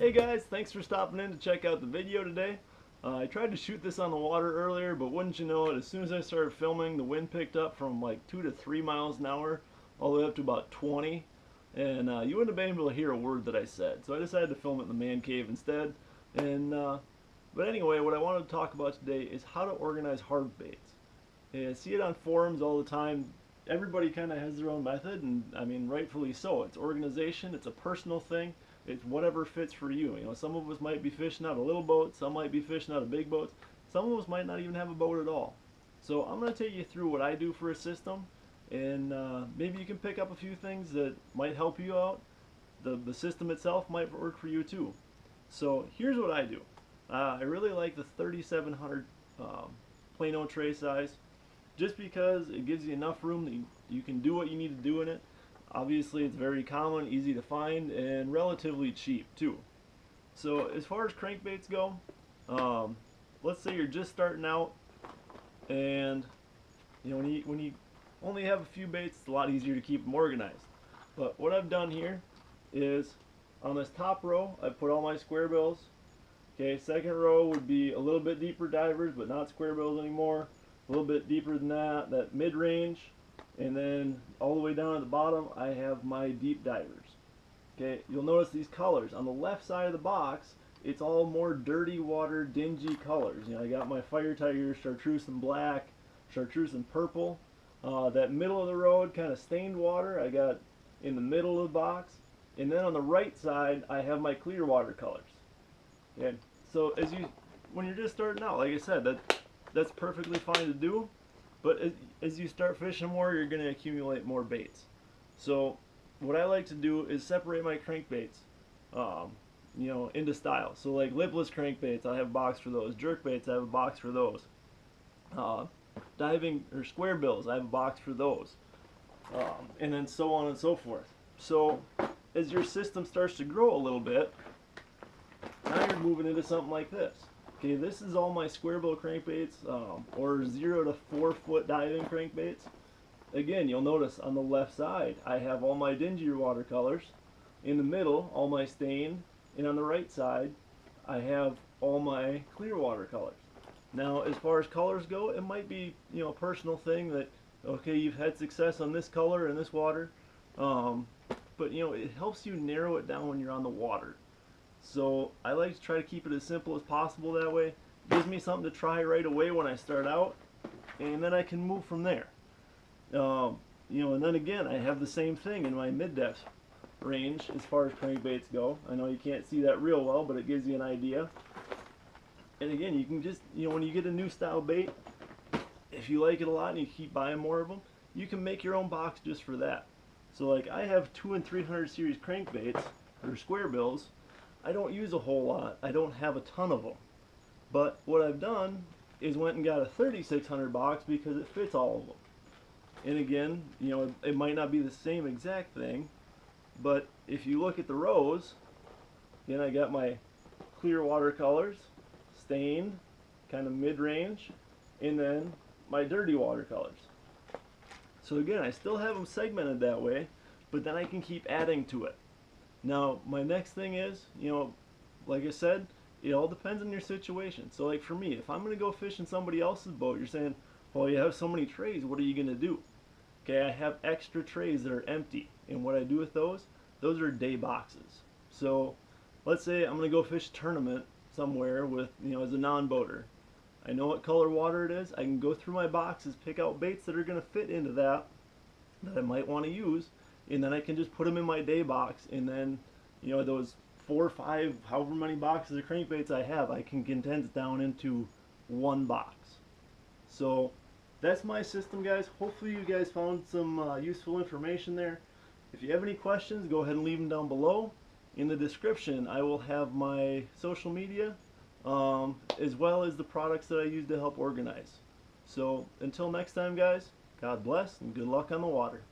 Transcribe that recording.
Hey guys, thanks for stopping in to check out the video today. I tried to shoot this on the water earlier, but wouldn't you know it, as soon as I started filming, the wind picked up from like 2 to 3 miles an hour all the way up to about 20, and you wouldn't have been able to hear a word that I said. So I decided to film it in the man cave instead. But anyway, what I wanted to talk about today is how to organize hard baits. I see it on forums all the time. Everybody kind of has their own method, and I mean, rightfully so. It's organization, it's a personal thing. It's whatever fits for you. You know, some of us might be fishing out of little boats, some might be fishing out of big boats, some of us might not even have a boat at all. So I'm going to take you through what I do for a system, and maybe you can pick up a few things that might help you out. The system itself might work for you too. So here's what I do. I really like the 3700 Plano tray size, just because it gives you enough room that you can do what you need to do in it. Obviously it's very common, easy to find, and relatively cheap too. So as far as crankbaits go, let's say you're just starting out, and you know, when you only have a few baits, it's a lot easier to keep them organized. But what I've done here is, on this top row I put all my square bills. Okay, second row would be a little bit deeper divers, but not square bills anymore. A little bit deeper than that mid-range. And then all the way down at the bottom I have my deep divers. Okay, you'll notice these colors. On the left side of the box, it's all more dirty water, dingy colors. You know, I got my fire tiger, chartreuse and black, chartreuse and purple. That middle of the road, kind of stained water, I got in the middle of the box. And then on the right side, I have my clear water colors. Okay, so when you're just starting out, like I said, that's perfectly fine to do. But as you start fishing more, you're going to accumulate more baits. So what I like to do is separate my crankbaits, you know, into styles. So like lipless crankbaits, I have a box for those. Jerkbaits, I have a box for those. Diving or square bills, I have a box for those. And then so on and so forth. So as your system starts to grow a little bit, now you're moving into something like this. Okay, this is all my square bill crankbaits, or 0 to 4 foot diving crankbaits. Again, you'll notice on the left side I have all my dingier watercolors, in the middle all my stained, and on the right side I have all my clear watercolors. Now as far as colors go, it might be, you know, a personal thing that, okay, you've had success on this color and this water, but you know, it helps you narrow it down when you're on the water. So I like to try to keep it as simple as possible that way. It gives me something to try right away when I start out, and then I can move from there. You know, and then again, I have the same thing in my mid-depth range as far as crankbaits go. I know you can't see that real well, but it gives you an idea. And again, you can just, you know, when you get a new style bait, if you like it a lot and you keep buying more of them, you can make your own box just for that. So like I have 2 and 300 series crankbaits, or square bills. I don't use a whole lot. I don't have a ton of them. But what I've done is went and got a 3600 box because it fits all of them. And again, you know, it might not be the same exact thing, but if you look at the rows, then I got my clear watercolors, stained, kind of mid-range, and then my dirty watercolors. So again, I still have them segmented that way, but then I can keep adding to it. Now, my next thing is, you know, like I said, it all depends on your situation. So like for me, if I'm going to go fish in somebody else's boat, you're saying, well, you have so many trays, what are you going to do? Okay, I have extra trays that are empty. And what I do with those are day boxes. So let's say I'm going to go fish a tournament somewhere with, you know, as a non-boater. I know what color water it is. I can go through my boxes, pick out baits that are going to fit into that I might want to use, and then I can just put them in my day box, and then, you know, those 4 or 5, however many boxes of crankbaits I have, I can condense down into one box. So that's my system, guys. Hopefully you guys found some useful information there. If you have any questions, go ahead and leave them down below. In the description I will have my social media, as well as the products that I use to help organize. So until next time, guys, God bless and good luck on the water.